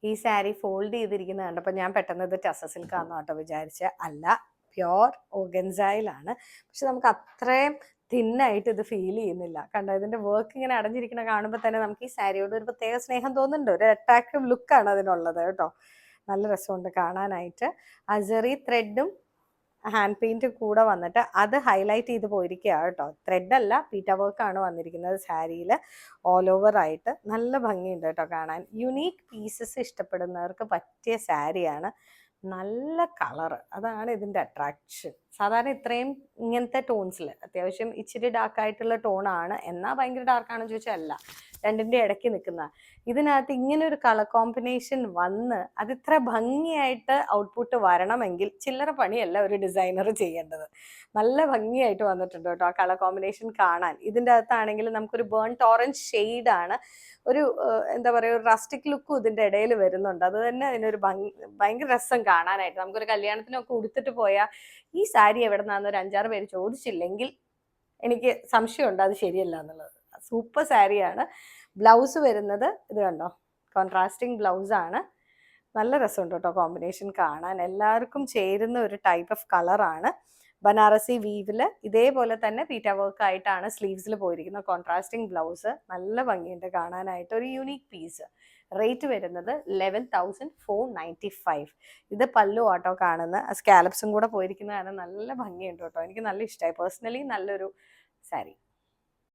ഈ സാരി ഫോൾഡ് ചെയ്തിരിക്കുന്നത് കണ്ടപ്പോൾ ഞാൻ പെട്ടെന്ന് ഇത് ടസർ സിൽക്കാണെന്ന് കേട്ടോ വിചാരിച്ച. അല്ല, പ്യോർ ഓർഗൻസയിലാണ്. പക്ഷെ നമുക്ക് അത്രയും തിന്നായിട്ട് ഇത് ഫീൽ ചെയ്യുന്നില്ല. കണ്ടോ, ഇതിന്റെ വർക്ക് ഇങ്ങനെ അടഞ്ഞിരിക്കണ കാണുമ്പോൾ തന്നെ നമുക്ക് ഈ സാരിയോട് ഒരു പ്രത്യേക സ്നേഹം തോന്നുന്നുണ്ട്. ഒരു അട്രാക്റ്റീവ് ലുക്കാണ് അതിനുള്ളത് കേട്ടോ. നല്ല രസമുണ്ട് കാണാനായിട്ട്. അസറി ത്രെഡും ഹാൻഡ് പെയിന്റ് കൂടെ വന്നിട്ട് അത് ഹൈലൈറ്റ് ചെയ്ത് പോയിരിക്കുക കേട്ടോ. ത്രെഡല്ല, പീറ്റ വർക്കാണ് വന്നിരിക്കുന്നത് സാരിയിൽ ഓൾ ഓവർ ആയിട്ട്. നല്ല ഭംഗിയുണ്ട് കേട്ടോ കാണാൻ. യുണീക്ക് പീസസ് ഇഷ്ടപ്പെടുന്നവർക്ക് പറ്റിയ സാരിയാണ്. നല്ല കളറ്, അതാണ് ഇതിൻ്റെ അട്രാക്ഷൻ. സാധാരണ ഇത്രയും ഇങ്ങനത്തെ ടോൺസിൽ അത്യാവശ്യം ഇച്ചിരി ഡാർക്കായിട്ടുള്ള ടോണാണ്, എന്നാൽ ഭയങ്കര ഡാർക്കാണെന്ന് ചോദിച്ചാൽ അല്ല, രണ്ടിൻ്റെ ഇടയ്ക്ക് നിൽക്കുന്ന. ഇതിനകത്ത് ഇങ്ങനെ ഒരു കളർ കോമ്പിനേഷൻ വന്ന് അത് ഇത്ര ഭംഗിയായിട്ട് ഔട്ട്പുട്ട് വരണമെങ്കിൽ ചില്ലറ പണിയല്ല ഒരു ഡിസൈനർ ചെയ്യേണ്ടത്. നല്ല ഭംഗിയായിട്ട് വന്നിട്ടുണ്ട് കേട്ടോ ആ കളർ കോമ്പിനേഷൻ കാണാൻ. ഇതിൻ്റെ അകത്താണെങ്കിൽ നമുക്കൊരു ബേൺട്ട് ഓറഞ്ച് ഷെയ്ഡാണ്, ഒരു എന്താ പറയുക, ഒരു റസ്റ്റിക് ലുക്കും ഇതിൻ്റെ ഇടയിൽ വരുന്നുണ്ട്. അത് തന്നെ അതിനൊരു ഭയങ്കര രസം കാണാനായിട്ട്. നമുക്കൊരു കല്യാണത്തിനൊക്കെ ഉടുത്തിട്ട് പോയാൽ ഈ സാരി എവിടെ നിന്നാന്ന് ഒരു 5-6 പേര് ചോദിച്ചില്ലെങ്കിൽ എനിക്ക് സംശയമുണ്ട് അത് ശരിയല്ല എന്നുള്ളത്. സൂപ്പർ സാരിയാണ്. ബ്ലൗസ് വരുന്നത് ഇത് കണ്ടോ, കോൺട്രാസ്റ്റിംഗ് ബ്ലൗസാണ്. നല്ല രസമുണ്ട് കേട്ടോ കോമ്പിനേഷൻ കാണാൻ. എല്ലാവർക്കും ചേരുന്ന ഒരു ടൈപ്പ് ഓഫ് കളറാണ്. ബനാറസി വീവിൽ ഇതേപോലെ തന്നെ പീറ്റ വർക്ക് ആയിട്ടാണ് സ്ലീവ്സിൽ പോയിരിക്കുന്നത്. കോൺട്രാസ്റ്റിംഗ് ബ്ലൗസ്, നല്ല ഭംഗിയുണ്ട് കാണാനായിട്ട്. ഒരു യൂണീക്ക് പീസ്. റേറ്റ് വരുന്നത് 11,495. ഇത് പല്ലു ആട്ടോ കാണുന്ന സ്കാലപ്സും കൂടെ പോയിരിക്കുന്ന കാരണം നല്ല ഭംഗിയുണ്ട് കേട്ടോ. എനിക്ക് നല്ല ഇഷ്ടമായി പേഴ്സണലി. നല്ലൊരു സാരി.